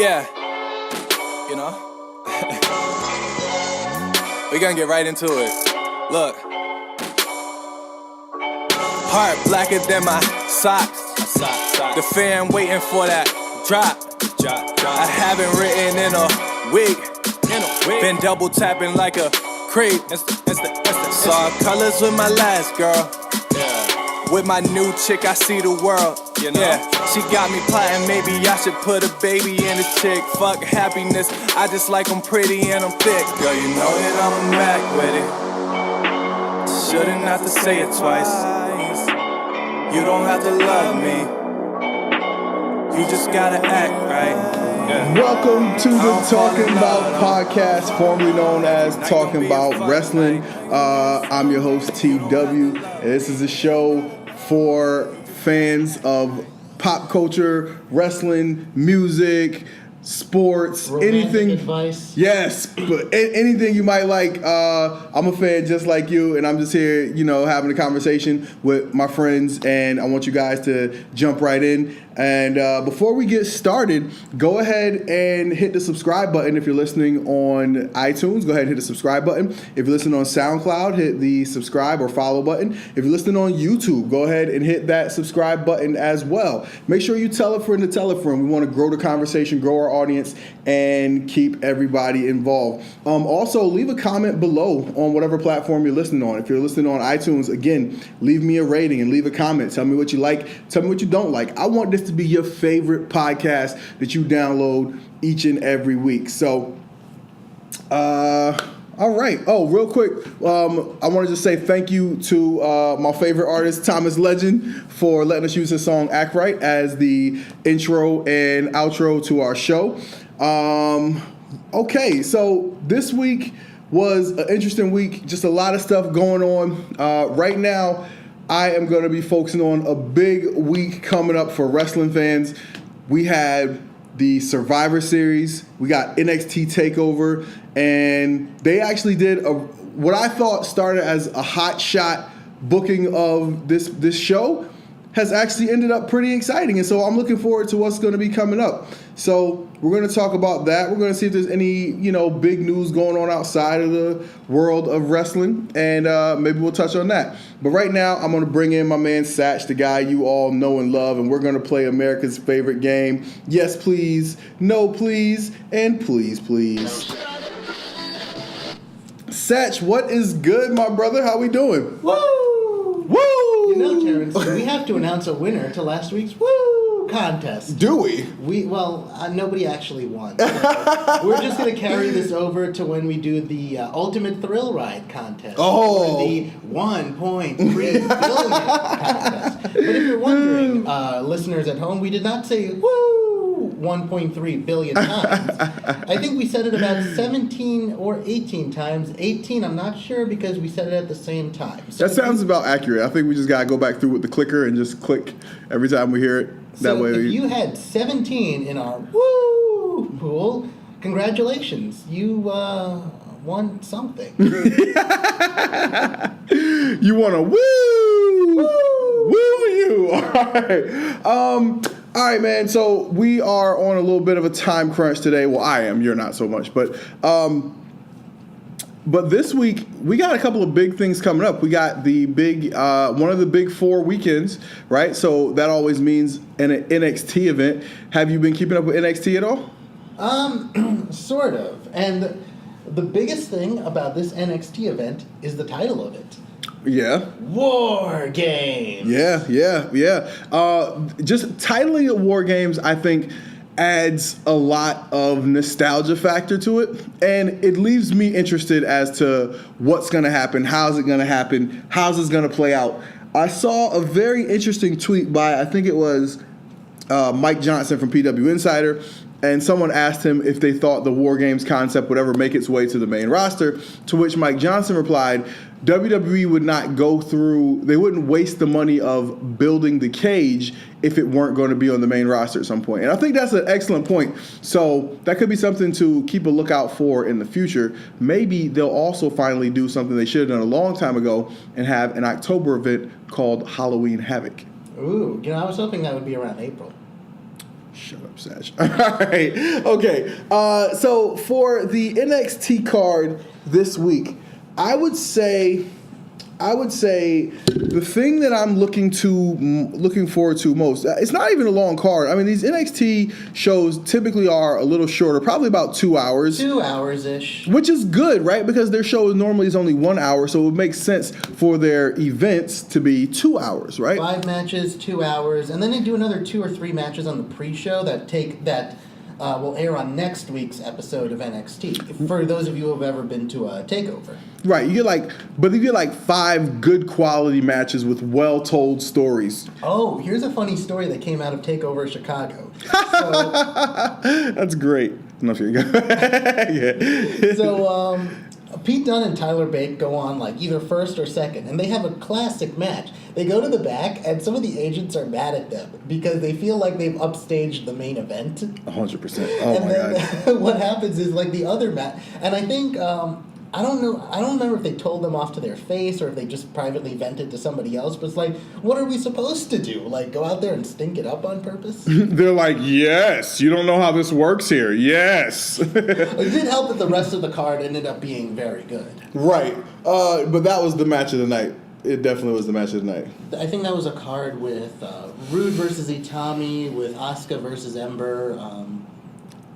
Yeah, you know, we gonna get right into it. Look, heart blacker than my socks. The fan waiting for that drop. I haven't written in a week. Been double tapping like a creep. Saw colors with my last girl. With my new chick, I see the world. You know? Yeah, she got me plotting. Maybe I should put a baby in a chick. Fuck happiness, I just like I'm pretty and I'm thick. Girl, you know that I'm back with it. Shouldn't have to say it twice. You don't have to love me. You just gotta act right. Yeah. Welcome to the Talking Bout podcast, formerly known as Talking Bout Wrestling. I'm your host, TW, and this is a show for fans of pop culture, wrestling, music, sports, romantic anything. Advice. Yes, but anything you might like. I'm a fan just like you, and I'm just here, having a conversation with my friends, and I want you guys to jump right in. And before we get started, go ahead and hit the subscribe button. If you're listening on iTunes, go ahead and hit the subscribe button. If you're listening on SoundCloud, hit the subscribe or follow button. If you're listening on YouTube, go ahead and hit that subscribe button as well. Make sure you tell a friend to tell a friend. We want to grow the conversation, grow our audience, and keep everybody involved. Also, leave a comment below on whatever platform you're listening on. If you're listening on iTunes, again, leave me a rating and leave a comment. Tell me what you like. Tell me what you don't like. I want this to be your favorite podcast that you download each and every week. So, all right. Oh, real quick, I want to just say thank you to my favorite artist, Thomas Legend, for letting us use his song Act Right as the intro and outro to our show. Okay, so this week was an interesting week. Just a lot of stuff going on. Right now, I am going to be focusing on a big week coming up for wrestling fans. We had the Survivor Series. We got NXT TakeOver. And they actually did what I thought started as a hot shot booking of this show has actually ended up pretty exciting. And so I'm looking forward to what's going to be coming up. So we're going to talk about that. We're going to see if there's any, big news going on outside of the world of wrestling. And maybe we'll touch on that. But right now, I'm going to bring in my man Satch, the guy you all know and love. And we're going to play America's favorite game. Yes, please. No, please. And please, please. Satch, what is good, my brother? How we doing? Woo! Woo! Terrence, we have to announce a winner to last week's Woo contest. Do we? Nobody actually won. So we're just going to carry this over to when we do the Ultimate Thrill Ride contest. Oh! Or the 1.3 billion contest. But if you're wondering, listeners at home, we did not say Woo 1.3 billion times. I think we said it about 17 or 18 times. 18, I'm not sure, because we said it at the same time. So that sounds about accurate. I think we just got to go back through with the clicker and just click every time we hear it. That way. If you had 17 in our Woo pool, congratulations. You won something. You want to woo! Woo you! All right, man. So we are on a little bit of a time crunch today. Well, I am. You're not so much. But this week, we got a couple of big things coming up. We got the big, one of the big 4 weekends, right? So that always means an NXT event. Have you been keeping up with NXT at all? Sort of. And the biggest thing about this NXT event is the title of it. Yeah. War Games. Yeah. Just titling it War Games, I think, adds a lot of nostalgia factor to it, and it leaves me interested as to what's going to happen, how's it going to happen, how's this going to play out. I saw a very interesting tweet by, I think it was Mike Johnson from PW Insider, and someone asked him if they thought the War Games concept would ever make its way to the main roster, to which Mike Johnson replied, WWE would not go through, they wouldn't waste the money of building the cage if it weren't going to be on the main roster at some point. And I think that's an excellent point. So that could be something to keep a lookout for in the future. Maybe they'll also finally do something they should have done a long time ago and have an October event called Halloween Havoc. Ooh, I was hoping that would be around April. Shut up, Sash. All right. Okay. So for the NXT card this week, I would say the thing that I'm looking forward to most. It's not even a long card. I mean, these NXT shows typically are a little shorter, probably about 2 hours. 2 hours ish. Which is good, right? Because their show normally is only 1 hour, so it would make sense for their events to be 2 hours, right? 5 matches, 2 hours, and then they do another 2 or 3 matches on the pre-show that will air on next week's episode of NXT. For those of you who have ever been to a takeover. Right, you get 5 good quality matches with well-told stories. Oh, here's a funny story that came out of Takeover Chicago. So, that's great. I'm not sure you go. Yeah. So, Pete Dunne and Tyler Bate go on like either first or second, and they have a classic match. They go to the back, and some of the agents are mad at them because they feel like they've upstaged the main event. 100%. Oh, and my then, God. What happens is like the other match, and I think I don't remember if they told them off to their face or if they just privately vented to somebody else. But it's like, what are we supposed to do? Like, go out there and stink it up on purpose? They're like, yes, you don't know how this works here. Yes. It did help that the rest of the card ended up being very good. Right. But that was the match of the night. It definitely was the match of the night. I think that was a card with Rude versus Itami, with Asuka versus Ember,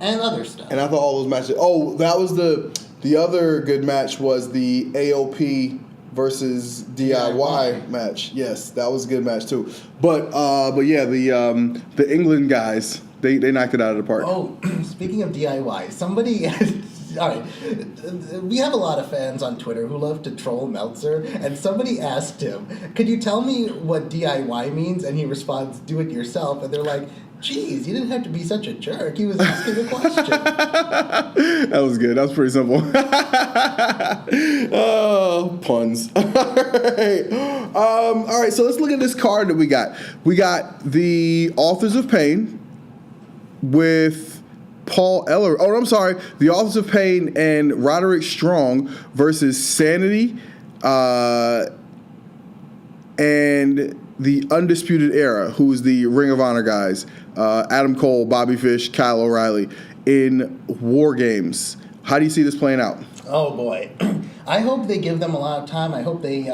and other stuff. And I thought all those matches. Oh, that was the other good match was the AOP versus DIY match. Yes, that was a good match too. But yeah, the England guys, they knocked it out of the park. Oh, speaking of DIY, somebody. All right, we have a lot of fans on Twitter who love to troll Meltzer, and somebody asked him, "Could you tell me what DIY means?" And he responds, "Do it yourself." And they're like, "Geez, you didn't have to be such a jerk. He was asking a question." That was good. That was pretty simple. Oh, puns. All right, so let's look at this card that we got. We got the Authors of Pain with Paul Eller. Oh, I'm sorry. The Authors of Pain and Roderick Strong versus Sanity and the Undisputed Era, who is the Ring of Honor guys. Adam Cole, Bobby Fish, Kyle O'Reilly in War Games. How do you see this playing out? Oh, boy. I hope they give them a lot of time. I hope they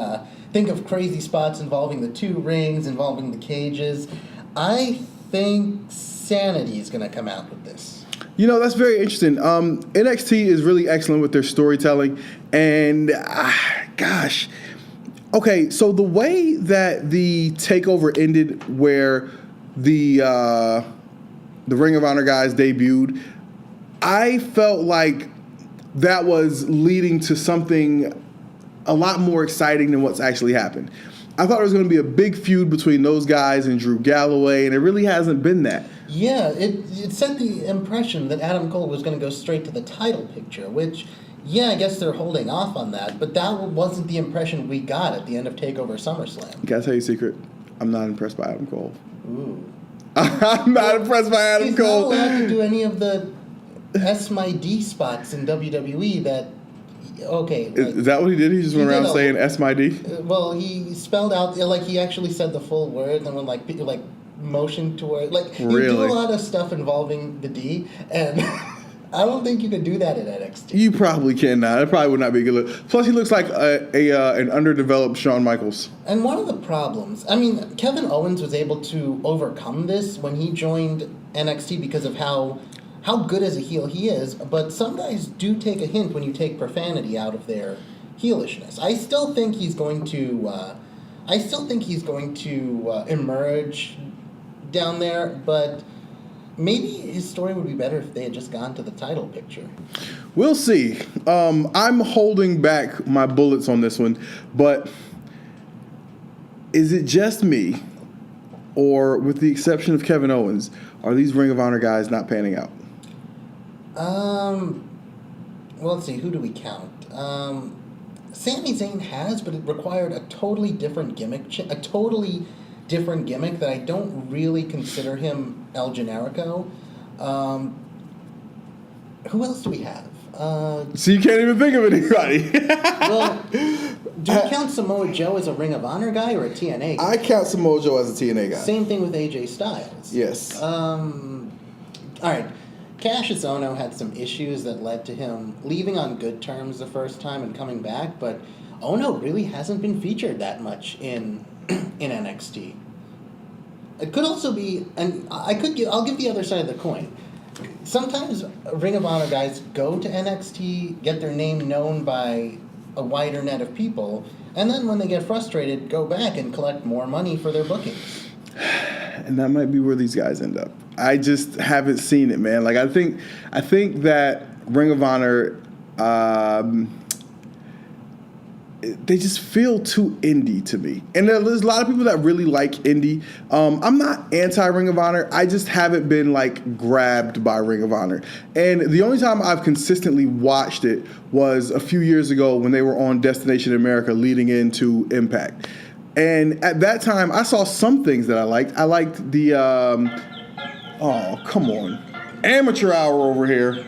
think of crazy spots involving the 2 rings, involving the cages. I think Sanity is going to come out with this. You know, that's very interesting. NXT is really excellent with their storytelling. And, gosh. Okay, so the way that the takeover ended where the Ring of Honor guys debuted, I felt like that was leading to something a lot more exciting than what's actually happened. I thought there was going to be a big feud between those guys and Drew Galloway, and it really hasn't been that. Yeah, it set the impression that Adam Cole was going to go straight to the title picture, which, yeah, I guess they're holding off on that, but that wasn't the impression we got at the end of TakeOver SummerSlam. Can I tell you a secret? I'm not impressed by Adam Cole. Ooh. I'm not impressed by Adam Cole. He's not allowed to do any of the S my D spots in WWE that... Okay. Like, is that what he did? He just went around saying S my D? Well, he spelled out, like, he actually said the full word, and when, like, motion toward, like, you do a lot of stuff involving the D, and I don't think you could do that in NXT. You probably cannot. It probably would not be a good look. Plus, he looks like an underdeveloped Shawn Michaels. And one of the problems, I mean, Kevin Owens was able to overcome this when he joined NXT because of how good as a heel he is, but some guys do take a hint when you take profanity out of their heelishness. I still think he's going to emerge down there, but maybe his story would be better if they had just gone to the title picture. We'll see. I'm holding back my bullets on this one, but is it just me, or with the exception of Kevin Owens, are these Ring of Honor guys not panning out? Well, let's see. Who do we count? Sami Zayn has, but it required a totally different gimmick. That I don't really consider him El Generico. Who else do we have? So you can't even think of anybody. Well, do you count Samoa Joe as a Ring of Honor guy or a TNA guy? I count Samoa Joe as a TNA guy. Same thing with AJ Styles. Yes. All right. Cassius Ohno had some issues that led to him leaving on good terms the first time and coming back, but Ohno really hasn't been featured that much in NXT. It could also be, and I'll give the other side of the coin. Sometimes Ring of Honor guys go to NXT, get their name known by a wider net of people, and then when they get frustrated, go back and collect more money for their bookings. And that might be where these guys end up. I just haven't seen it, man. Like I think that Ring of Honor, they just feel too indie to me. And there's a lot of people that really like indie. I'm not anti-Ring of Honor. I just haven't been like grabbed by Ring of Honor. And the only time I've consistently watched it was a few years ago when they were on Destination America leading into Impact. And at that time, I saw some things that I liked. I liked the, oh, come on. Amateur hour over here.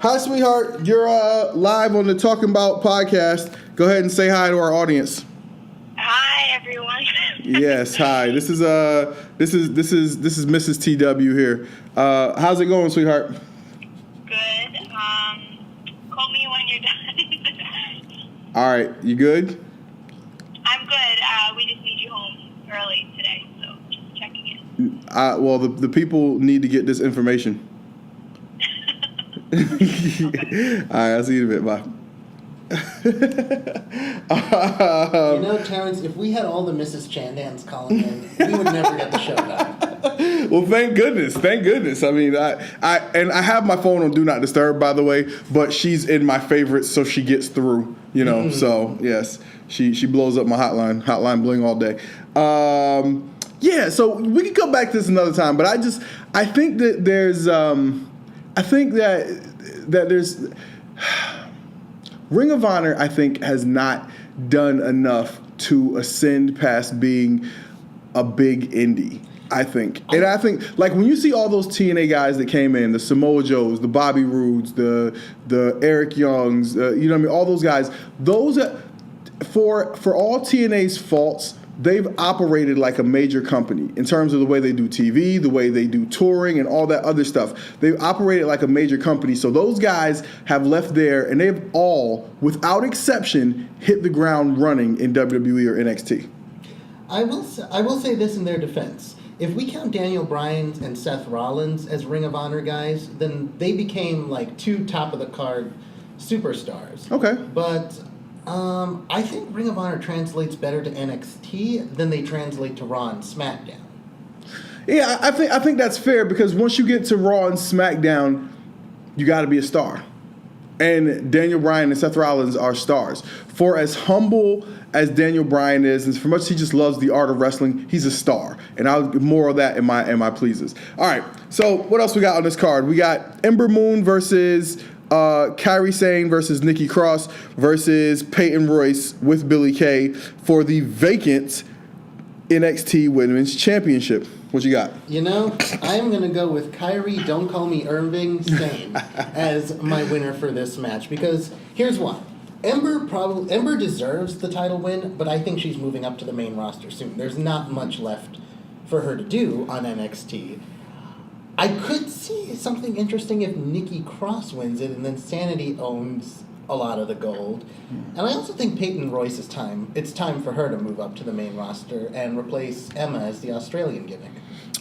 Hi, sweetheart. You're live on the Talking Bout podcast. Go ahead and say hi to our audience. Hi, everyone. Yes, hi. This is Mrs. TW here. How's it going, sweetheart? Good. Call me when you're done. All right, you good? I'm good. We just need you home early today, so just checking in. Well, the people need to get this information. All right, I'll see you in a bit. Bye. Terrence, if we had all the Mrs. Chandans calling in, we would never get the show done. Well, thank goodness. I mean, I have my phone on Do Not Disturb, by the way, but she's in my favorites, so she gets through. So yes, she blows up my hotline bling all day. Yeah, so we can come back to this another time, but I think that there's there's Ring of Honor, I think, has not done enough to ascend past being a big indie, I think. And I think, like, when you see all those TNA guys that came in, the Samoa Joes, the Bobby Roodes, the Eric Youngs, all those guys, those, for all TNA's faults, they've operated like a major company in terms of the way they do TV, the way they do touring, and all that other stuff. They've operated like a major company. So those guys have left there, and they've all, without exception, hit the ground running in WWE or NXT. I will say this in their defense. If we count Daniel Bryan and Seth Rollins as Ring of Honor guys, then they became like two top-of-the-card superstars. Okay. But I think Ring of Honor translates better to NXT than they translate to Raw and SmackDown. Yeah, I think that's fair because once you get to Raw and SmackDown, you got to be a star. And Daniel Bryan and Seth Rollins are stars. For as humble as Daniel Bryan is, and for much as he just loves the art of wrestling, he's a star. And I'll get more of that in my pleases. All right, so what else we got on this card? We got Ember Moon versus Kairi Sane versus Nikki Cross versus Peyton Royce with Billie Kay for the vacant NXT Women's Championship. What you got? I'm going to go with Kairi, Don't Call Me Irving, Sane as my winner for this match because here's why. Ember deserves the title win, but I think she's moving up to the main roster soon. There's not much left for her to do on NXT. I could see something interesting if Nikki Cross wins it and then Sanity owns a lot of the gold. And I also think Peyton Royce it's time for her to move up to the main roster and replace Emma as the Australian gimmick.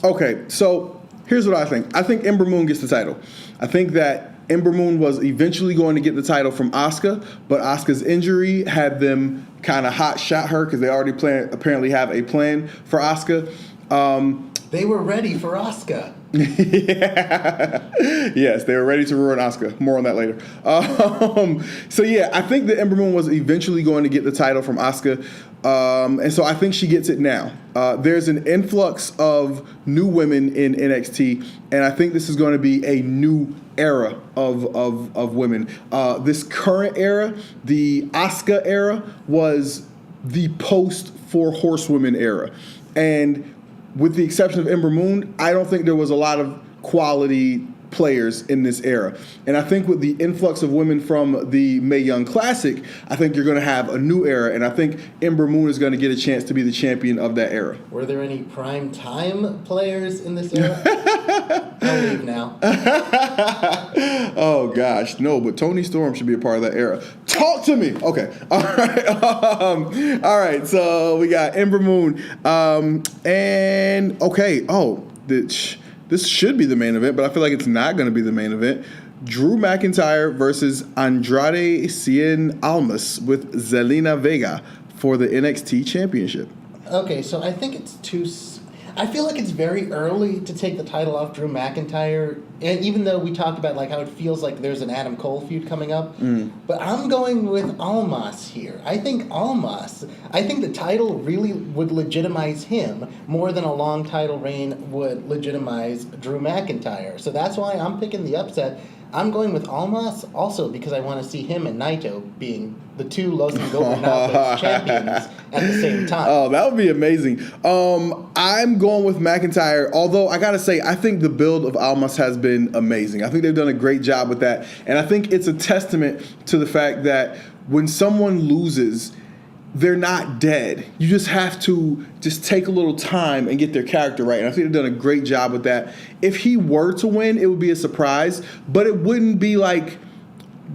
Okay, so here's what I think. I think Ember Moon gets the title. I think that Ember Moon was eventually going to get the title from Asuka, but Asuka's injury had them kind of hot shot her because they already apparently have a plan for Asuka. They were ready for Asuka. Yeah. Yes, they were ready to ruin Asuka. More on that later. So yeah, I think that Ember Moon was eventually going to get the title from Asuka, and so I think she gets it now. There's an influx of new women in NXT, and I think this is going to be a new era of women. This current era, the Asuka era, was the post Four Horsewomen era, and with the exception of Ember Moon, I don't think there was a lot of quality players in this era. And I think with the influx of women from the Mae Young Classic, I think you're going to have a new era. And I think Ember Moon is going to get a chance to be the champion of that era. Were there any prime time players in this era? I'll leave now. Oh, gosh. No, but Toni Storm should be a part of that era. Talk to me. Okay. All right. All right. So we got Ember Moon. And, okay. Oh, this should be the main event, but I feel like it's not going to be the main event. Drew McIntyre versus Andrade Cien Almas with Zelina Vega for the NXT Championship. Okay, so I think it's I feel like it's very early to take the title off Drew McIntyre, and even though we talked about like how it feels like there's an Adam Cole feud coming up, but I'm going with Almas here. I think the title really would legitimize him more than a long title reign would legitimize Drew McIntyre. So that's why I'm picking the upset. I'm going with Almas also because I want to see him and Naito being the two Los Ingobernables champions at the same time. Oh, that would be amazing. I'm going with McIntyre, although I got to say, I think the build of Almas has been amazing. I think they've done a great job with that. And I think it's a testament to the fact that when someone loses, they're not dead. You just have to just take a little time and get their character right. And I think they've done a great job with that. If he were to win, it would be a surprise, but it wouldn't be like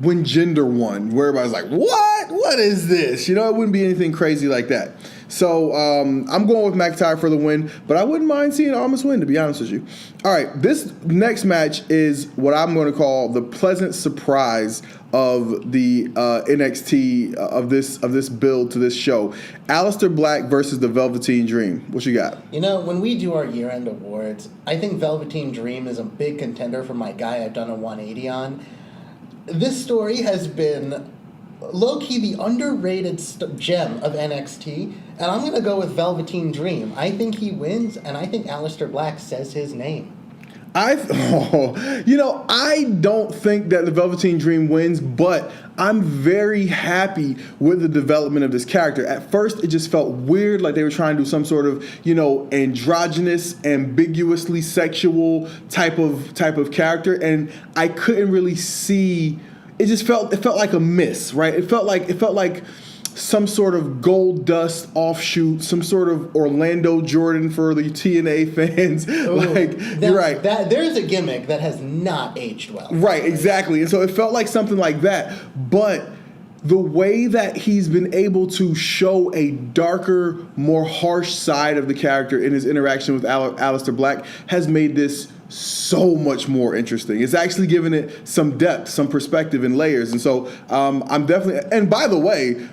when Jinder won, where everybody's like, what? What is this? You know, it wouldn't be anything crazy like that. So I'm going with McIntyre for the win, but I wouldn't mind seeing Almas win, to be honest with you. All right, this next match is what I'm going to call the pleasant surprise of the NXT of this build to this show. Aleister Black versus the Velveteen Dream. What you got? You know, when we do our year-end awards, I think Velveteen Dream is a big contender for my guy I've done a 180 on. This story has been low-key the underrated gem of NXT, and I'm going to go with Velveteen Dream. I think he wins, and I think Aleister Black says his name. I don't think that the Velveteen Dream wins, but I'm very happy with the development of this character. At first, it just felt weird, like they were trying to do some sort of, androgynous, ambiguously sexual type of character, and I couldn't really see. It felt like a miss, right? It felt like some sort of Gold Dust offshoot, some sort of Orlando Jordan for the TNA fans. You're right. There's a gimmick that has not aged well. Right, exactly. And so it felt like something like that. But the way that he's been able to show a darker, more harsh side of the character in his interaction with Aleister Black has made this so much more interesting. It's actually given it some depth, some perspective and layers. And so I'm definitely, and by the way,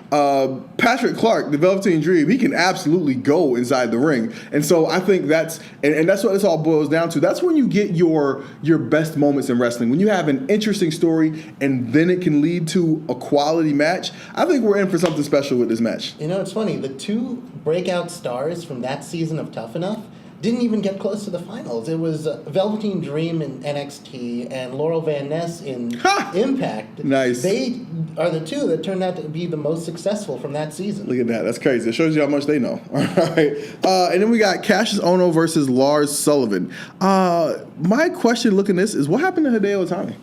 Patrick Clark, the Velveteen Dream, he can absolutely go inside the ring. And so I think that's what this all boils down to. That's when you get your best moments in wrestling. When you have an interesting story and then it can lead to a quality match. I think we're in for something special with this match. You know, it's funny. The two breakout stars from that season of Tough Enough didn't even get close to the finals. It was Velveteen Dream in NXT and Laurel Van Ness in Impact. Nice. They are the two that turned out to be the most successful from that season. Look at that. That's crazy. It shows you how much they know. All right. And then we got Cassius Ohno versus Lars Sullivan. My question looking at this is, what happened to Hideo Itami?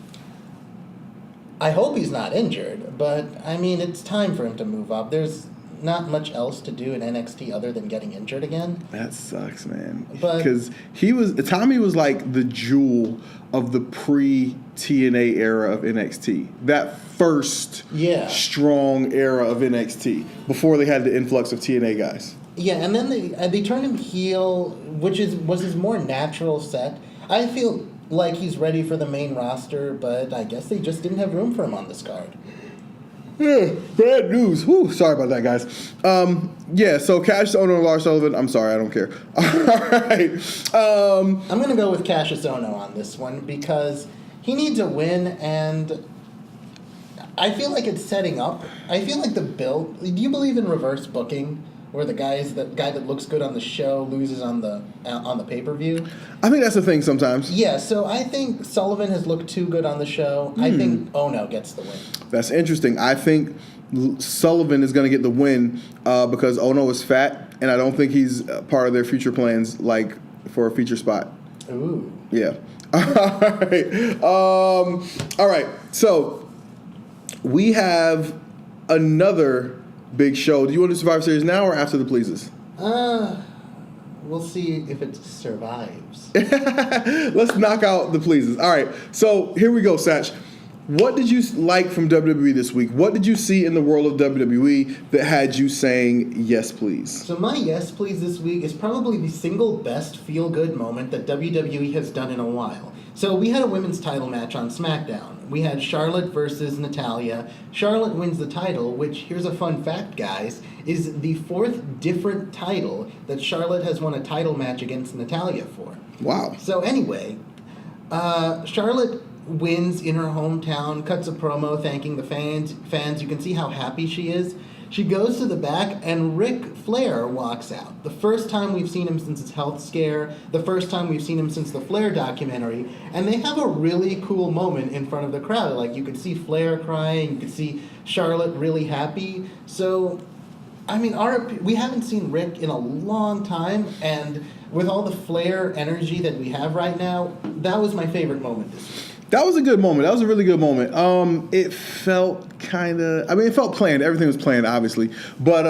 I hope he's not injured, but, I mean, it's time for him to move up. There's not much else to do in NXT other than getting injured again. That sucks, man. Because Tommy was like the jewel of the pre-TNA era of NXT. That first strong era of NXT before they had the influx of TNA guys. Yeah, and then they turned him heel, which was his more natural set. I feel like he's ready for the main roster, but I guess they just didn't have room for him on this card. Yeah, bad news. Whew, sorry about that, guys. So Cassius Ohno and Lars Sullivan. I'm sorry, I don't care. All right. I'm going to go with Cassius Ohno on this one because he needs a win, and I feel like it's setting up. I feel like the build. Do you believe in reverse booking, where the guy that looks good on the show loses on the pay-per-view? I think that's the thing sometimes. Yeah, so I think Sullivan has looked too good on the show. I think Ohno gets the win. That's interesting. I think Sullivan is going to get the win because Ohno is fat, and I don't think he's part of their future plans, like for a feature spot. Ooh. Yeah. All right. So we have another big show. Do you want to do Survivor Series now or after the Pleases? We'll see if it survives. Let's knock out the Pleases. All right. So here we go, Satch. What did you like from WWE this week? What did you see in the world of WWE that had you saying yes, please? So my yes, please this week is probably the single best feel-good moment that WWE has done in a while. So we had a women's title match on SmackDown. We had Charlotte versus Natalya. Charlotte wins the title, which, here's a fun fact, guys, is the 4th different title that Charlotte has won a title match against Natalya for. Wow. So anyway, Charlotte wins in her hometown, cuts a promo thanking the fans. You can see how happy she is. She goes to the back, and Ric Flair walks out. The first time we've seen him since his health scare, the first time we've seen him since the Flair documentary, and they have a really cool moment in front of the crowd. Like, you could see Flair crying, you could see Charlotte really happy. So, I mean, we haven't seen Ric in a long time, and with all the Flair energy that we have right now, that was my favorite moment this week. That was a good moment. That was a really good moment. It felt it felt planned. Everything was planned, obviously. But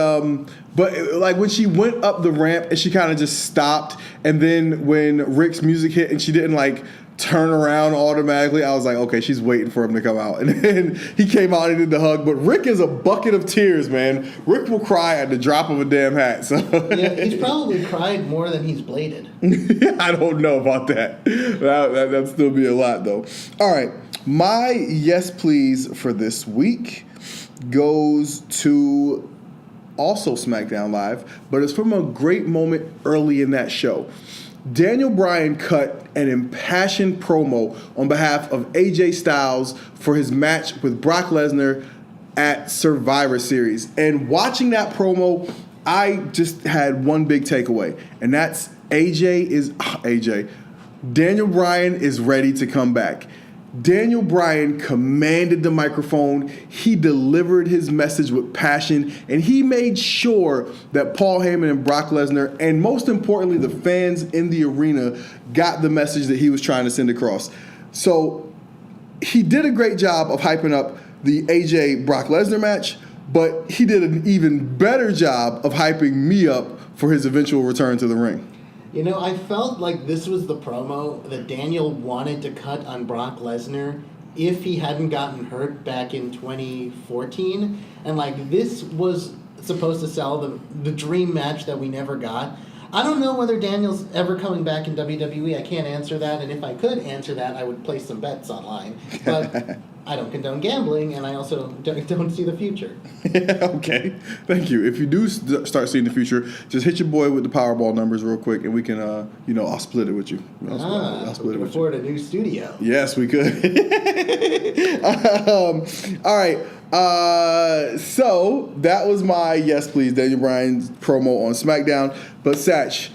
like when she went up the ramp and she kind of just stopped, and then when Ric's music hit and she didn't like turn around automatically, I was like, okay, she's waiting for him to come out. And then he came out and did the hug. But Ric is a bucket of tears, man. Ric will cry at the drop of a damn hat. So yeah, he's probably cried more than he's bladed. I don't know about that. That'd still be a lot, though. All right. My yes, please for this week goes to also SmackDown Live, but it's from a great moment early in that show. Daniel Bryan cut an impassioned promo on behalf of AJ Styles for his match with Brock Lesnar at Survivor Series. And watching that promo, I just had one big takeaway, and that's Daniel Bryan is ready to come back. Daniel Bryan commanded the microphone, he delivered his message with passion, and he made sure that Paul Heyman and Brock Lesnar, and most importantly, the fans in the arena, got the message that he was trying to send across. So he did a great job of hyping up the AJ Brock Lesnar match, but he did an even better job of hyping me up for his eventual return to the ring. You know, I felt like this was the promo that Daniel wanted to cut on Brock Lesnar if he hadn't gotten hurt back in 2014. And, like, this was supposed to sell the dream match that we never got. I don't know whether Daniel's ever coming back in WWE. I can't answer that. And if I could answer that, I would place some bets online. But I don't condone gambling, and I also don't see the future. Okay. Thank you. If you do start seeing the future, just hit your boy with the Powerball numbers real quick, and we can, I'll split it with you. I'll split it with you. Afford a new studio. Yes, we could. All right. So that was my yes, please, Daniel Bryan's promo on SmackDown. But Satch,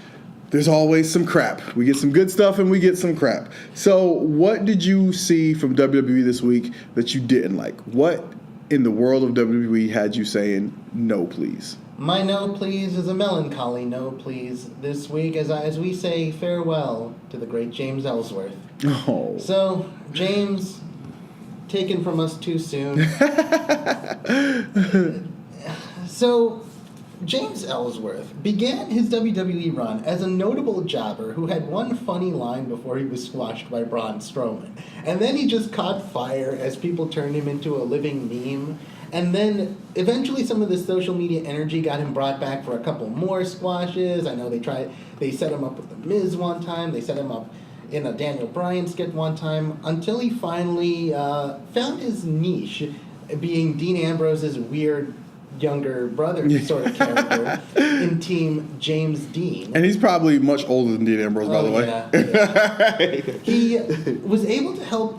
there's always some crap. We get some good stuff and we get some crap. So what did you see from WWE this week that you didn't like? What in the world of WWE had you saying no, please? My no, please is a melancholy no, please this week as we say farewell to the great James Ellsworth. Oh. So, James, taken from us too soon. So, James Ellsworth began his WWE run as a notable jobber who had one funny line before he was squashed by Braun Strowman. And then he just caught fire as people turned him into a living meme. And then eventually some of the social media energy got him brought back for a couple more squashes. I know they set him up with The Miz one time. They set him up in a Daniel Bryan skit one time until he finally found his niche, being Dean Ambrose's weird younger brother sort of character in Team James Dean. And he's probably much older than Dean Ambrose, by the way. Yeah. He was able to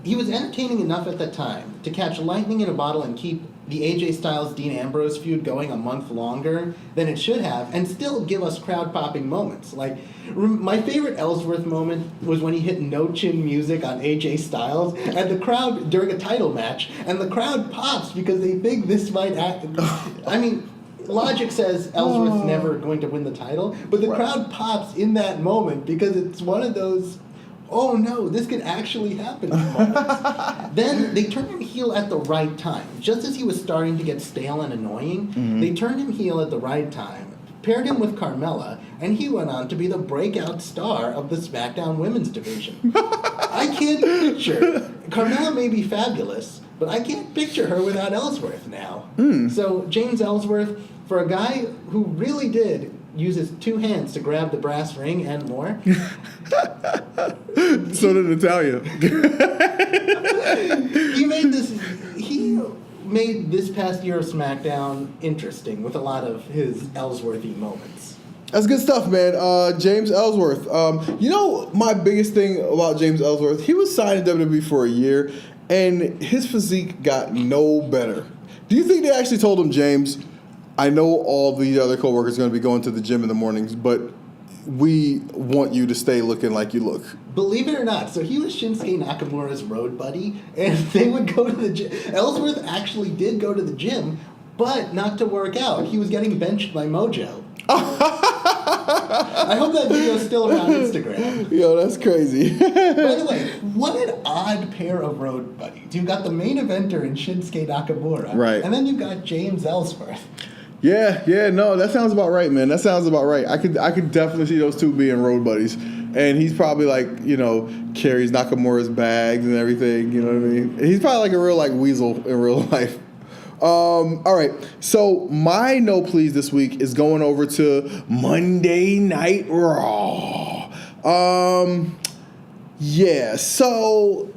he was entertaining enough at the time to catch lightning in a bottle and keep the AJ Styles Dean Ambrose feud going a month longer than it should have, and still give us crowd-popping moments. Like, my favorite Ellsworth moment was when he hit no-chin music on AJ Styles, and the crowd, during a title match, and the crowd pops because they think this might act... I mean, logic says Ellsworth's never going to win the title, but the crowd pops in that moment because it's one of those oh no, this could actually happen. Then they turned him heel at the right time. Just as he was starting to get stale and annoying, they turned him heel at the right time, paired him with Carmella, and he went on to be the breakout star of the SmackDown Women's Division. I can't picture. Carmella may be fabulous, but I can't picture her without Ellsworth now. So James Ellsworth, for a guy who really did use his two hands to grab the brass ring and more. So did Natalia. He made this past year of SmackDown interesting with a lot of his Ellsworthy moments. That's good stuff, man. James Ellsworth. My biggest thing about James Ellsworth, he was signed to WWE for a year, and his physique got no better. Do you think they actually told him, James, I know all the other coworkers are going to be going to the gym in the mornings, but we want you to stay looking like you look? Believe it or not, so he was Shinsuke Nakamura's road buddy, and they would go to the gym. Ellsworth actually did go to the gym, but not to work out. He was getting benched by Mojo. I hope that video's still around Instagram. Yo, that's crazy. By the way, what an odd pair of road buddies. You've got the main eventer in Shinsuke Nakamura, right, and then you've got James Ellsworth. Yeah, no, that sounds about right, man. That sounds about right. I could definitely see those two being road buddies. And he's probably carries Nakamura's bags and everything, you know what I mean? He's probably like a real weasel in real life. All right, so my no please this week is going over to Monday Night Raw. So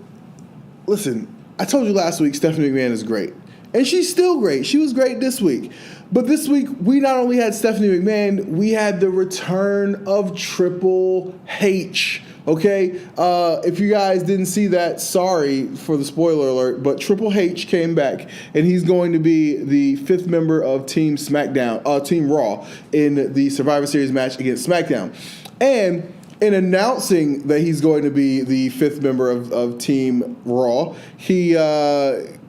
listen, I told you last week Stephanie McMahon is great. And she's still great. She was great this week. But this week, we not only had Stephanie McMahon, we had the return of Triple H. Okay? If you guys didn't see that, sorry for the spoiler alert, but Triple H came back, and he's going to be the fifth member of Team Raw in the Survivor Series match against SmackDown. And in announcing that he's going to be the fifth member of Team Raw, he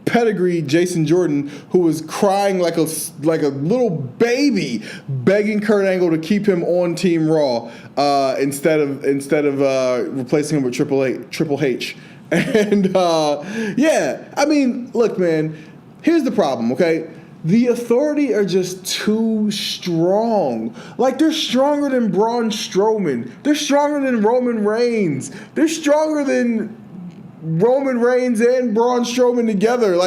pedigreed Jason Jordan, who was crying like a little baby, begging Kurt Angle to keep him on Team Raw instead of replacing him with Triple H. And look, man, here's the problem, okay? The Authority are just too strong. They're stronger than Braun Strowman. They're stronger than Roman Reigns. They're stronger than Roman Reigns and Braun Strowman together.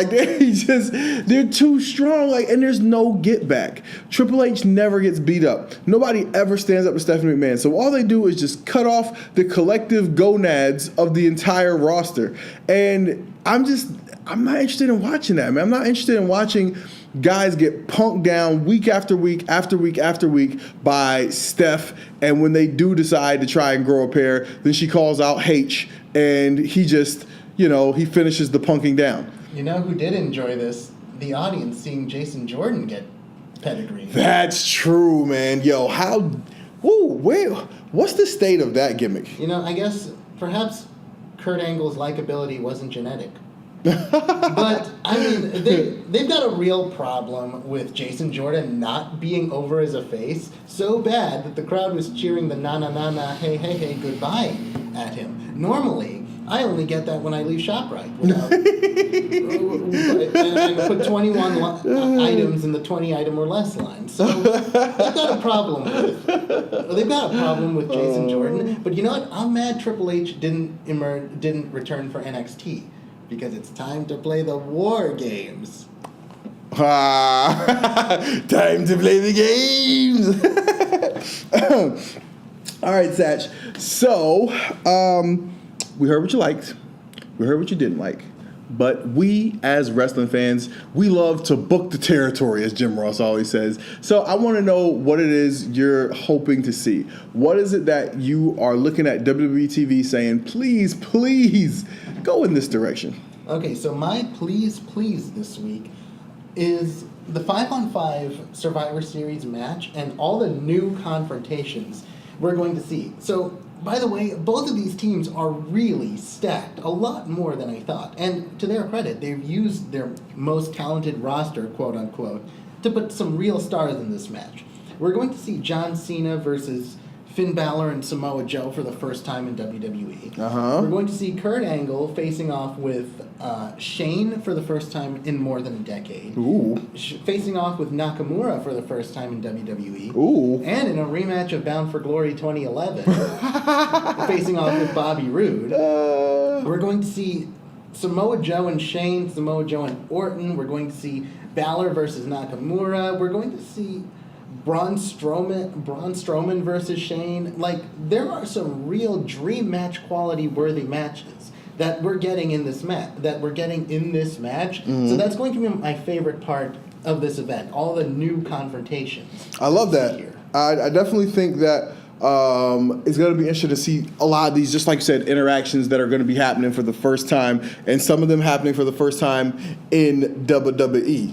They're too strong. And there's no get back. Triple H never gets beat up. Nobody ever stands up to Stephanie McMahon. So all they do is just cut off the collective gonads of the entire roster. And I'm not interested in watching that, man. I'm not interested in watching guys get punked down week after week after week after week by Steph, and when they do decide to try and grow a pair, then she calls out H, and he just, he finishes the punking down. You know who did enjoy this? The audience seeing Jason Jordan get pedigreed. That's true, man. Yo, what's the state of that gimmick? I guess perhaps Kurt Angle's likability wasn't genetic. But, they've got a real problem with Jason Jordan not being over as a face so bad that the crowd was cheering the na-na-na-na, hey, goodbye at him. Normally, I only get that when I leave ShopRite. And I put 21 items in the 20 item or less line. So they've got a problem with Jason Jordan. But you know what? I'm mad Triple H didn't return for NXT. Because it's time to play the War Games. Time to play the games. All right, Satch. So, we heard what you liked. We heard what you didn't like. But we, as wrestling fans, we love to book the territory, as Jim Ross always says. So I want to know what it is you're hoping to see. What is it that you are looking at WWE TV saying, please, please, go in this direction? Okay, so my please this week is the 5-on-5 Survivor Series match and all the new confrontations we're going to see. So, by the way, both of these teams are really stacked, a lot more than I thought. And to their credit, they've used their most talented roster, quote-unquote, to put some real stars in this match. We're going to see John Cena versus Finn Balor and Samoa Joe for the first time in WWE. Uh-huh. We're going to see Kurt Angle facing off with Shane for the first time in more than a decade. Ooh. Facing off with Nakamura for the first time in WWE. Ooh. And in a rematch of Bound for Glory 2011, facing off with Bobby Roode. We're going to see Samoa Joe and Shane, Samoa Joe and Orton. We're going to see Balor versus Nakamura. We're going to see Braun Strowman versus Shane. Like, there are some real dream match quality worthy matches that we're getting in this match. Mm-hmm. So that's going to be my favorite part of this event. All the new confrontations. I love that. Here. I definitely think that it's going to be interesting to see a lot of these, just like you said, interactions that are going to be happening for the first time, and some of them happening for the first time in WWE.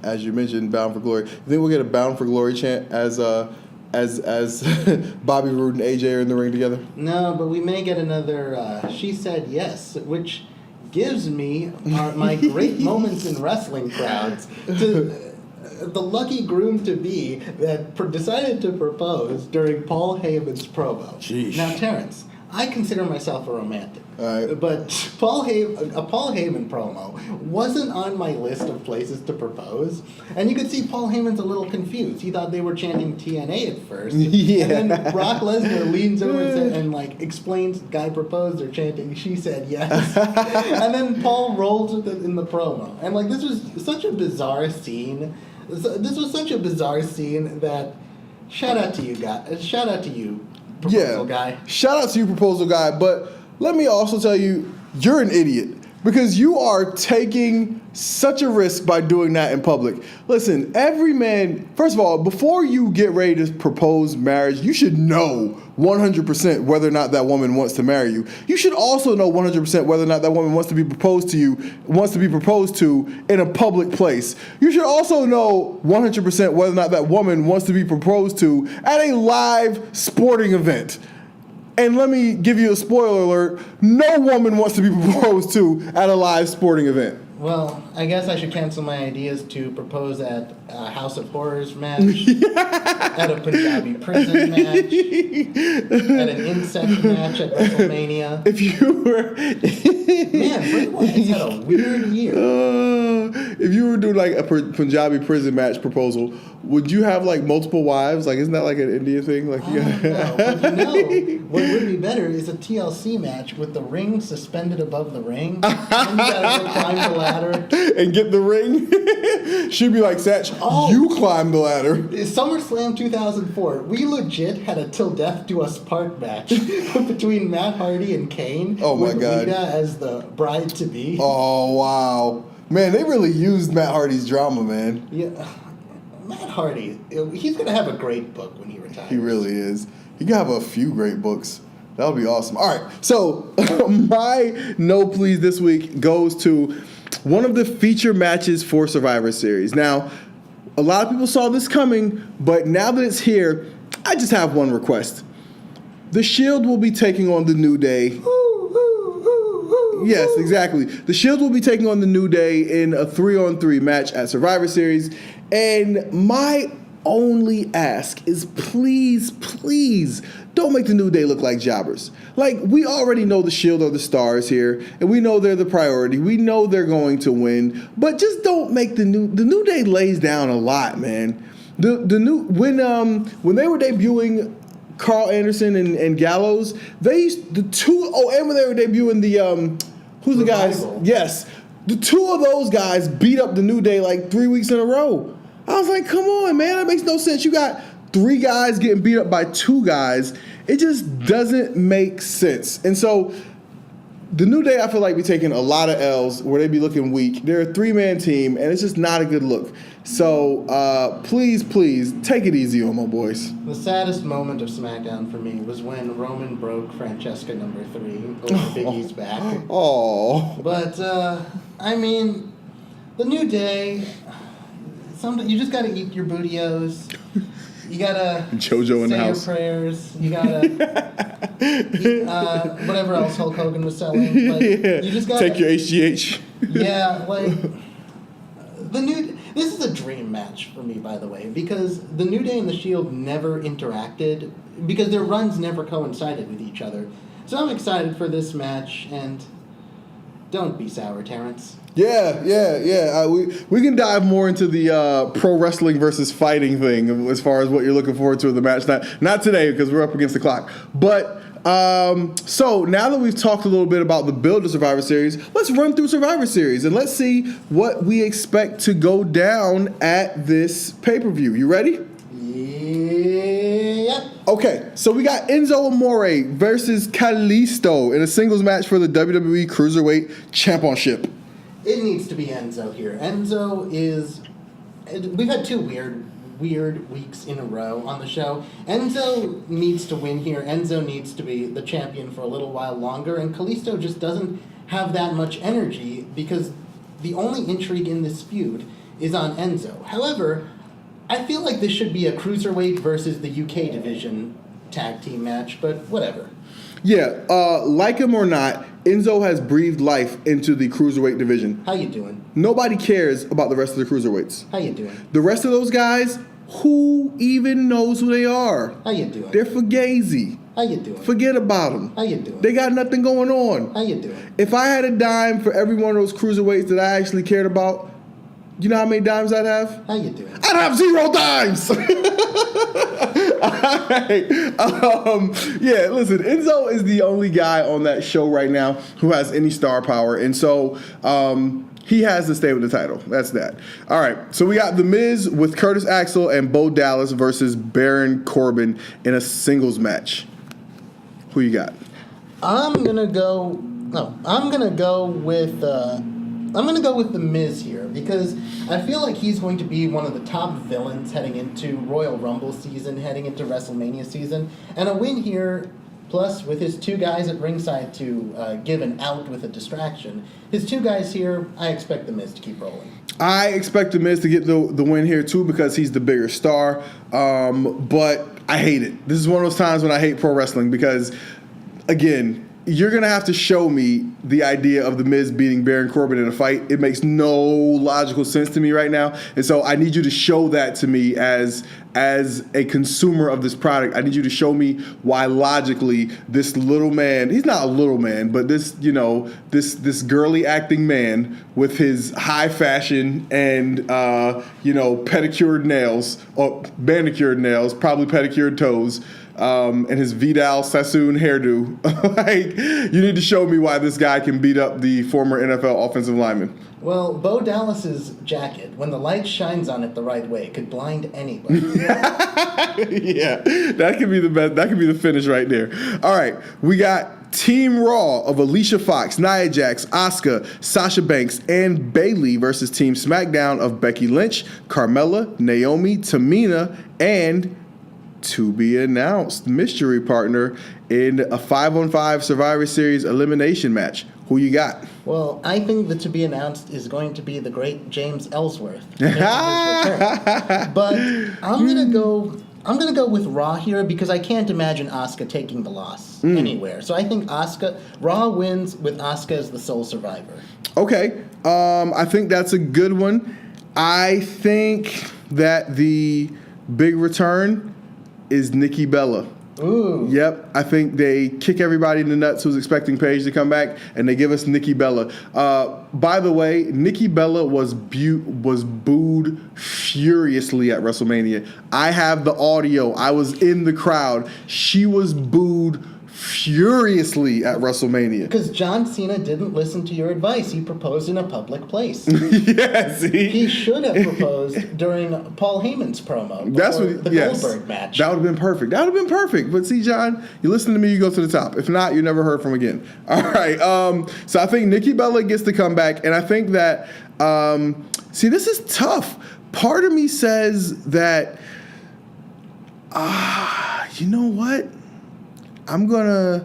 As you mentioned, Bound for Glory. You think we'll get a Bound for Glory chant as Bobby Roode and AJ are in the ring together? No, but we may get another She Said Yes, which gives me my great moments in wrestling crowds. The lucky groom-to-be that decided to propose during Paul Heyman's promo. Jeez. Now, Terrence, I consider myself a romantic. All right. But a Paul Heyman promo wasn't on my list of places to propose. And you could see Paul Heyman's a little confused. He thought they were chanting TNA at first. Yeah. And then Brock Lesnar leans over and explains, guy proposed, they're chanting, she said yes. And then Paul rolls with it in the promo. And this was such a bizarre scene. This was such a bizarre scene that shout out to you guys. Shout out to you, proposal guy. Shout out to you, proposal guy. But let me also tell you, you're an idiot because you are taking such a risk by doing that in public. Listen, every man, first of all, before you get ready to propose marriage, you should know 100% whether or not that woman wants to marry you. You should also know 100% whether or not that woman wants to be proposed to in a public place. You should also know 100% whether or not that woman wants to be proposed to at a live sporting event. And let me give you a spoiler alert, no woman wants to be proposed to at a live sporting event. Well, I guess I should cancel my ideas to propose at a House of Horrors match, at a Punjabi prison match, at an insect match at WrestleMania. If you were... Man, Bray Wyatt's had a weird year. If you were doing a Punjabi prison match proposal, would you have multiple wives? Isn't that an Indian thing? No, but what would be better is a TLC match with the ring suspended above the ring. And you gotta go climb the ladder. And get the ring? She'd be like, Satch, you climb the ladder. SummerSlam 2004, we legit had a Till Death Do Us Part match between Matt Hardy and Kane. Oh my with God. Lita as the bride-to-be. Oh, wow. Man, they really used Matt Hardy's drama, man. Yeah. Matt Hardy, he's going to have a great book when he retires. He really is. He could have a few great books. That would be awesome. All right, so my no please this week goes to one of the feature matches for Survivor Series. Now, a lot of people saw this coming, but now that it's here, I just have one request. The Shield will be taking on the New Day. Yes, exactly. The Shield will be taking on the New Day in a 3-on-3 match at Survivor Series. And my only ask is please, please don't make the New Day look like jobbers. We already know the Shield are the stars here, and we know they're the priority. We know they're going to win, but just don't make the New Day lays down a lot, man. When they were debuting Carl Anderson and Gallows, and when they were debuting the who's the guys? Yes, the two of those guys beat up the New Day 3 weeks in a row. I was like, come on, man, that makes no sense. You got 3 guys getting beat up by 2 guys. It just doesn't make sense. And so the New Day, I feel like, be taking a lot of L's where they be looking weak. They're a 3-man team, and it's just not a good look. So please, please, take it easy on my boys. The saddest moment of SmackDown for me was when Roman broke Francesca number 3 over Big E's back. Oh. But, the New Day, you just got to eat your bootios. You got to JoJo in the house. Say your prayers. You got to whatever else Hulk Hogan was selling. But you just got to take your HGH. Yeah, the This is a dream match for me, by the way, because the New Day and the Shield never interacted, because their runs never coincided with each other. So I'm excited for this match, and don't be sour, Terrence. Yeah. We can dive more into the pro wrestling versus fighting thing as far as what you're looking forward to in the match. Not today because we're up against the clock. But so now that we've talked a little bit about the build to Survivor Series, let's run through Survivor Series and let's see what we expect to go down at this pay-per-view. You ready? Yeah. Okay, so we got Enzo Amore versus Kalisto in a singles match for the WWE Cruiserweight Championship. It needs to be Enzo here. Enzo is... We've had two weird weeks in a row on the show. Enzo needs to win here. Enzo needs to be the champion for a little while longer, and Kalisto just doesn't have that much energy because the only intrigue in this feud is on Enzo. However, I feel like this should be a Cruiserweight versus the UK division tag team match, but whatever. Yeah, like him or not, Enzo has breathed life into the Cruiserweight division. How you doing? Nobody cares about the rest of the Cruiserweights. How you doing? The rest of those guys, who even knows who they are? How you doing? They're fugazi. How you doing? Forget about them. How you doing? They got nothing going on. How you doing? If I had a dime for every one of those Cruiserweights that I actually cared about, you know how many dimes I'd have? How you doing? I'd have 0 dimes. All right. Yeah, listen, Enzo is the only guy on that show right now who has any star power. And so he has to stay with the title. That's that. All right. So we got The Miz with Curtis Axel and Bo Dallas versus Baron Corbin in a singles match. Who you got? I'm gonna go with The Miz here because I feel like he's going to be one of the top villains heading into Royal Rumble season, heading into WrestleMania season, and a win here, plus with his two guys at ringside to give an out with a distraction. His two guys here, I expect The Miz to keep rolling. I expect The Miz to get the win here too because he's the bigger star, but I hate it. This is one of those times when I hate pro wrestling because, again, you're going to have to show me the idea of The Miz beating Baron Corbin in a fight. It makes no logical sense to me right now. And so I need you to show that to me as a consumer of this product. I need you to show me why logically this little man, he's not a little man, but this girly acting man with his high fashion and, pedicured nails, or manicured nails, probably pedicured toes, and his Vidal Sassoon hairdo. Like, you need to show me why this guy can beat up the former NFL offensive lineman. Well, Bo Dallas's jacket, when the light shines on it the right way, could blind anybody. Yeah, that could be the best. That could be the finish right there. All right, we got Team Raw of Alicia Fox, Nia Jax, Asuka, Sasha Banks, and Bayley versus Team SmackDown of Becky Lynch, Carmella, Naomi, Tamina, and to be announced mystery partner in a 5-on-5 Survivor Series elimination match. Who you got? Well, I think the to be announced is going to be the great James Ellsworth. But I'm gonna go with Raw here because I can't imagine Asuka taking the loss anywhere. So I think Raw wins with Asuka as the sole survivor. Okay, I think that's a good one. I think that the big return is Nikki Bella. Ooh. Yep, I think they kick everybody in the nuts who's expecting Paige to come back, and they give us Nikki Bella. By the way, Nikki Bella was booed furiously at WrestleMania. I have the audio. I was in the crowd. She was booed furiously at WrestleMania. Because John Cena didn't listen to your advice. He proposed in a public place. Yeah, see? He should have proposed during Paul Heyman's promo. That's what, the Goldberg match. That would have been perfect. That would have been perfect. But see, John, you listen to me, you go to the top. If not, you're never heard from again. All right. So I think Nikki Bella gets to come back. And I think that, this is tough. Part of me says that, you know what? I'm gonna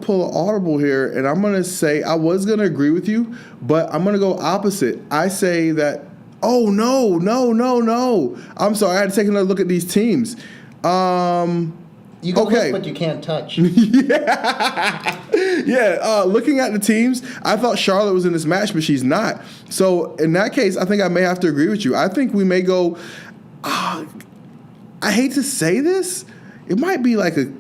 pull an audible here, and I'm gonna say I was gonna agree with you, but I'm gonna go opposite. I say that. Oh no! I'm sorry. I had to take another look at these teams. You can Okay. look, but you can't touch. Yeah, looking at the teams, I thought Charlotte was in this match, but she's not. So in that case, I think I may have to agree with you. I think we may go. I hate to say this, it might be like a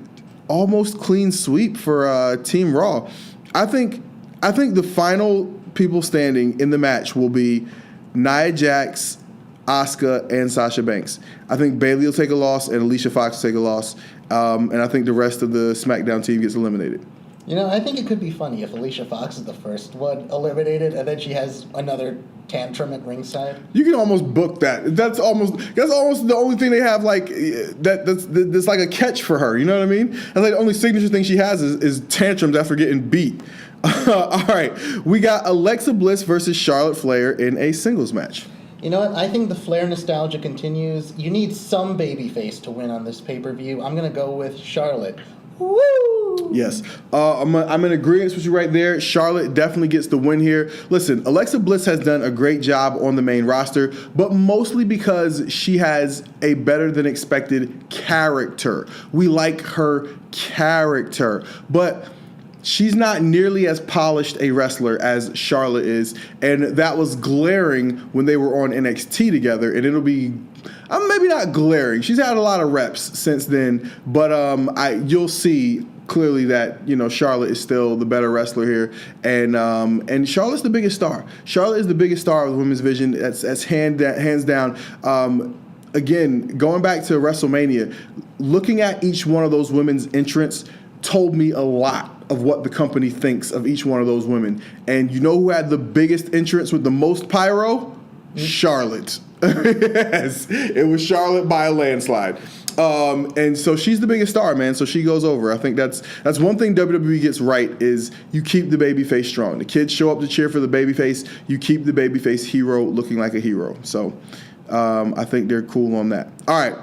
almost clean sweep for Team Raw. I think the final people standing in the match will be Nia Jax, Asuka, and Sasha Banks. I think Bayley will take a loss and Alicia Fox will take a loss. And I think the rest of the SmackDown team gets eliminated. I think it could be funny if Alicia Fox is the first one eliminated, and then she has another tantrum at ringside. You can almost book that. That's almost the only thing they have like that's like a catch for her. You know what I mean? And like the only signature thing she has is tantrums after getting beat. All right, we got Alexa Bliss versus Charlotte Flair in a singles match. You know what? I think the Flair nostalgia continues. You need some babyface to win on this pay-per-view. I'm going to go with Charlotte. Woo! Yes. I'm in agreement with you right there. Charlotte definitely gets the win here. Listen, Alexa Bliss has done a great job on the main roster, but mostly because she has a better than expected character. We like her character, but she's not nearly as polished a wrestler as Charlotte is, and that was glaring when they were on NXT together, and it'll be maybe not glaring. She's had a lot of reps since then, but you'll see clearly that Charlotte is still the better wrestler here, and Charlotte's the biggest star. Charlotte is the biggest star of the women's division. That's hands down. Again, going back to WrestleMania, looking at each one of those women's entrants told me a lot of what the company thinks of each one of those women. And you know who had the biggest entrance with the most pyro? Charlotte. Yes, it was Charlotte by a landslide. And so she's the biggest star, man. So she goes over. I think that's one thing WWE gets right is you keep the babyface strong. The kids show up to cheer for the babyface. You keep the babyface hero looking like a hero. So I think they're cool on that. All right,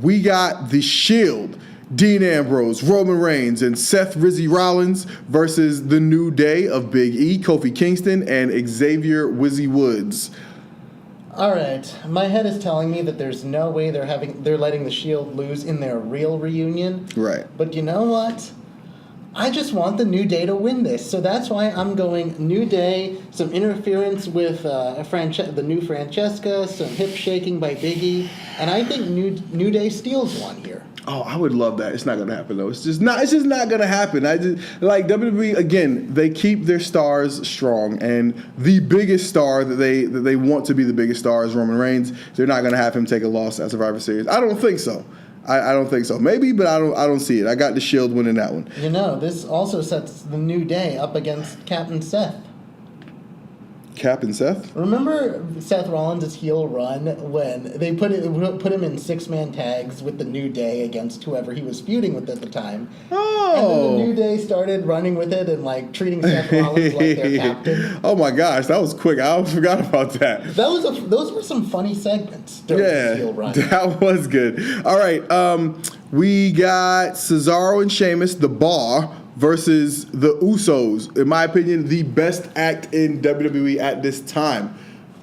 we got the Shield. Dean Ambrose, Roman Reigns, and Seth Rollins versus the New Day of Big E, Kofi Kingston, and Xavier Wizzy Woods. All right, my head is telling me that there's no way they're letting the Shield lose in their real reunion. Right. But you know what? I just want the New Day to win this, so that's why I'm going New Day. Some interference with the new Francesca, some hip shaking by Big E, and I think New Day steals one here. Oh, I would love that. It's not gonna happen though. It's just not gonna happen. I just like WWE again. They keep their stars strong, and the biggest star that they want to be the biggest star is Roman Reigns. They're not gonna have him take a loss at Survivor Series. I don't think so. I don't think so. Maybe, but I don't see it. I got the Shield winning that one. This also sets the New Day up against Captain Seth. Captain Seth? Remember Seth Rollins' heel run when they put him in six-man tags with the New Day against whoever he was feuding with at the time? Oh. And then the New Day started running with it and treating Seth Rollins like their captain. Oh my gosh, that was quick. I almost forgot about that. Those were some funny segments during his heel run. That was good. All right, we got Cesaro and Sheamus, The Bar, versus the Usos. In my opinion, the best act in WWE at this time.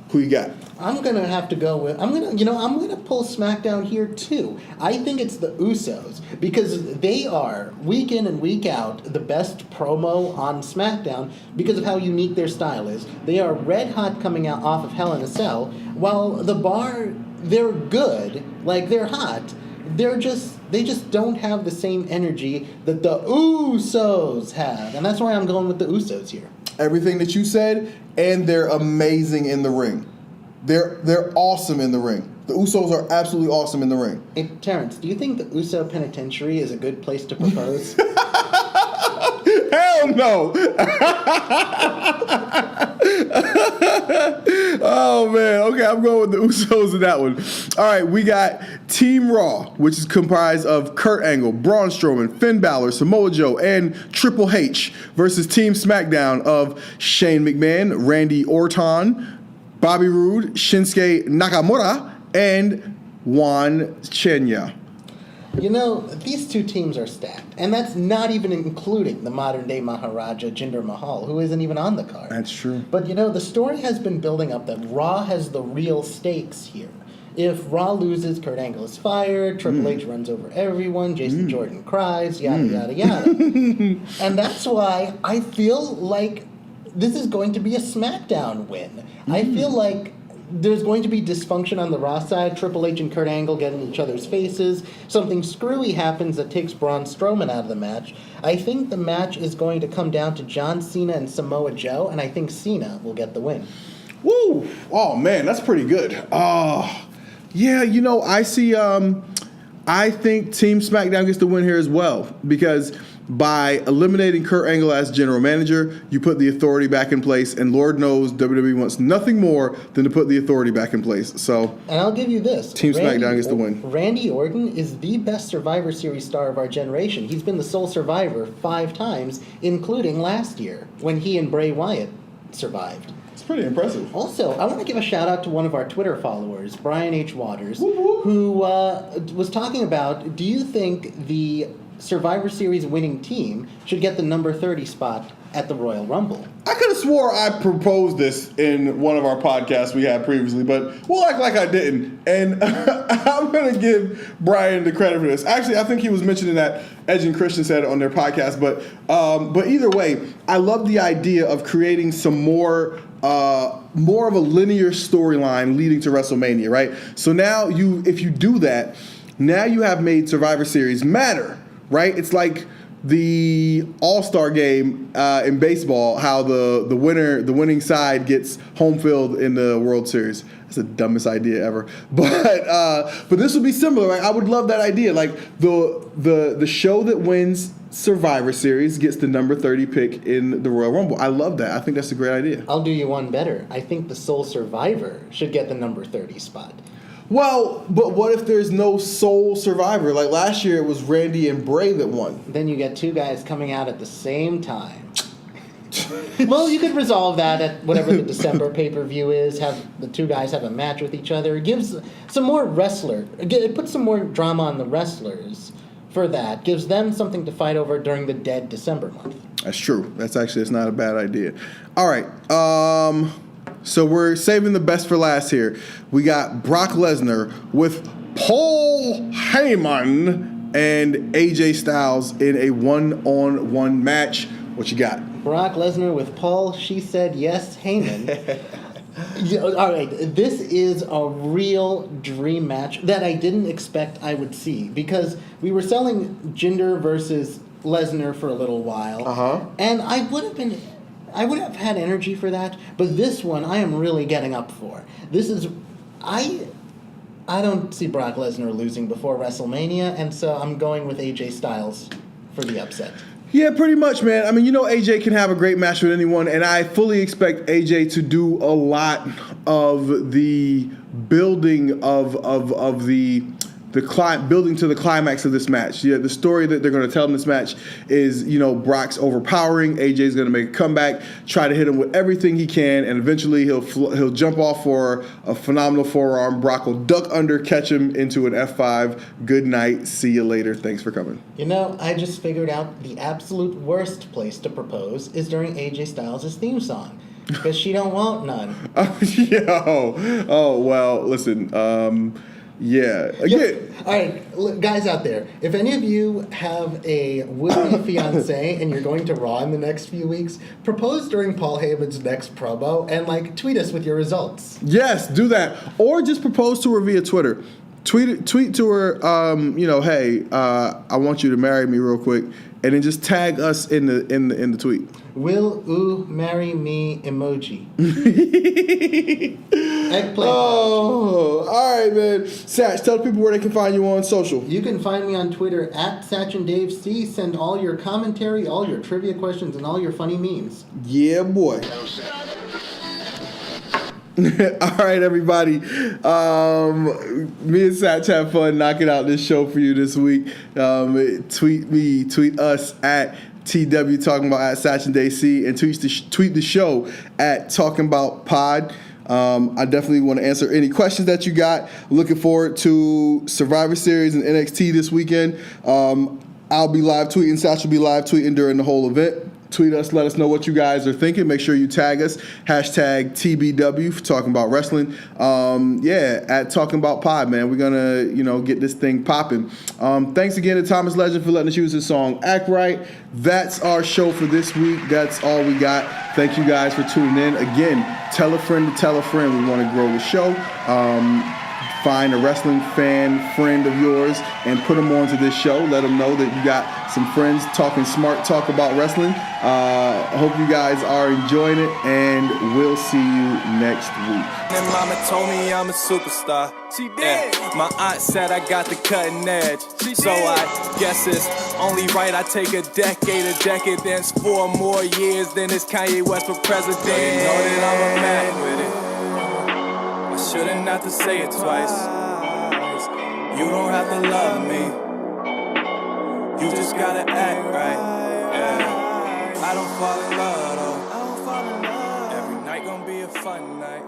Who you got? I'm gonna have to go with. I'm gonna pull SmackDown here too. I think it's the Usos because they are week in and week out the best promo on SmackDown because of how unique their style is. They are red hot coming out off of Hell in a Cell, while the Bar, they're good, they're hot. They just don't have the same energy that the Usos have. And that's why I'm going with the Usos here. Everything that you said, and they're amazing in the ring. They're awesome in the ring. The Usos are absolutely awesome in the ring. Hey, Terrence, do you think the Uso Penitentiary is a good place to propose? Hell no! Oh man, okay, I'm going with the Usos in that one. All right, we got Team Raw, which is comprised of Kurt Angle, Braun Strowman, Finn Balor, Samoa Joe, and Triple H versus Team SmackDown of Shane McMahon, Randy Orton, Bobby Roode, Shinsuke Nakamura, and Juan Cena. These two teams are stacked, and that's not even including the modern-day Maharaja Jinder Mahal, who isn't even on the card. That's true. But, the story has been building up that Raw has the real stakes here. If Raw loses, Kurt Angle is fired, Triple H runs over everyone, Jason Jordan cries, yada, yada, yada. And that's why I feel like this is going to be a SmackDown win. I feel like there's going to be dysfunction on the Raw side. Triple H and Kurt Angle get in each other's faces. Something screwy happens that takes Braun Strowman out of the match. I think the match is going to come down to John Cena and Samoa Joe, and I think Cena will get the win. Woo! Oh, man, that's pretty good. Yeah, I see, I think Team SmackDown gets the win here as well, because by eliminating Kurt Angle as general manager, you put the authority back in place, and Lord knows WWE wants nothing more than to put the authority back in place. So, and I'll give you this. Team SmackDown gets the win. Randy Orton is the best Survivor Series star of our generation. He's been the sole survivor 5 times, including last year, when he and Bray Wyatt survived. It's pretty impressive. Also, I want to give a shout out to one of our Twitter followers, Brian H. Waters, who was talking about, do you think the Survivor Series winning team should get the number 30 spot at the Royal Rumble? I could have swore I proposed this in one of our podcasts we had previously, but we'll act like I didn't. And I'm going to give Brian the credit for this. Actually, I think he was mentioning that Edge and Christian said it on their podcast, but either way, I love the idea of creating some more of a linear storyline leading to WrestleMania, right? So now if you do that, now you have made Survivor Series matter, right? It's like the All-Star game in baseball, how the winning side gets home field in the World Series. That's the dumbest idea ever. But this would be similar. Right? I would love that idea. Like the show that wins Survivor Series gets the number 30 pick in the Royal Rumble. I love that. I think that's a great idea. I'll do you one better. I think the sole survivor should get the number 30 spot. Well, but what if there's no sole survivor? Like last year, it was Randy and Bray that won. Then you get 2 guys coming out at the same time. Well, you could resolve that at whatever the December pay-per-view is. Have the 2 guys have a match with each other. It gives some more it puts some more drama on the wrestlers for that. Gives them something to fight over during the dead December month. That's true. It's not a bad idea. All right. So we're saving the best for last here. We got Brock Lesnar with Paul Heyman and AJ Styles in a one-on-one match. What you got? Brock Lesnar with Paul, she said yes, Heyman. All right, this is a real dream match that I didn't expect I would see, because we were selling Jinder versus Lesnar for a little while, and I would have had energy for that, but this one I am really getting up for. This is, I don't see Brock Lesnar losing before WrestleMania, and so I'm going with AJ Styles for the upset. Yeah, pretty much, man. I mean, AJ can have a great match with anyone, and I fully expect AJ to do a lot of the building of the building to the climax of this match. Yeah, the story that they're going to tell in this match is, Brock's overpowering. AJ's going to make a comeback, try to hit him with everything he can, and eventually he'll jump off for a phenomenal forearm. Brock will duck under, catch him into an F5. Good night. See you later. Thanks for coming. I just figured out the absolute worst place to propose is during AJ Styles' theme song, because she don't want none. Well, listen. Yeah. Again. All right, guys out there, if any of you have a would-be fiance and you're going to Raw in the next few weeks, propose during Paul Heyman's next promo and tweet us with your results. Yes, do that, or just propose to her via Twitter. Tweet to her. Hey, I want you to marry me real quick, and then just tag us in the tweet. Will ooh marry me emoji. Eggplant. Oh, all right, man. Satch, tell the people where they can find you on social. You can find me on Twitter at SatchandDaveC. Send all your commentary, all your trivia questions, and all your funny memes. Yeah, boy. All right, everybody. Me and Satch have fun knocking out this show for you this week. Tweet us at TW Talking About at SatchandAC, and tweet the show at Talking About Pod. I definitely want to answer any questions that you got. Looking forward to Survivor Series and NXT this weekend. I'll be live tweeting. Satch will be live tweeting during the whole event. Tweet us, let us know what you guys are thinking. Make sure you tag us, hashtag TBW for Talking About Wrestling. At Talking About Pod, man. We're gonna, get this thing popping. Thanks again to Thomas Legend for letting us use his song Act Right. That's our show for this week. That's all we got. Thank you guys for tuning in. Again, tell a friend to tell a friend. We want to grow the show. Find a wrestling fan friend of yours and put them onto this show. Let them know that you got some friends talking smart talk about wrestling. I hope you guys are enjoying it, and we'll see you next week. And mama told me I'm a superstar. She did. My aunt said I got the cutting edge. So I guess it's only right I take a decade of decadence, 4 more years than it's Kanye West for president. You know that I'm a man with it. I shouldn't have to say it twice. You don't have to love me. You just gotta act right. Yeah. I don't fall in love though. Every night gonna be a fun night.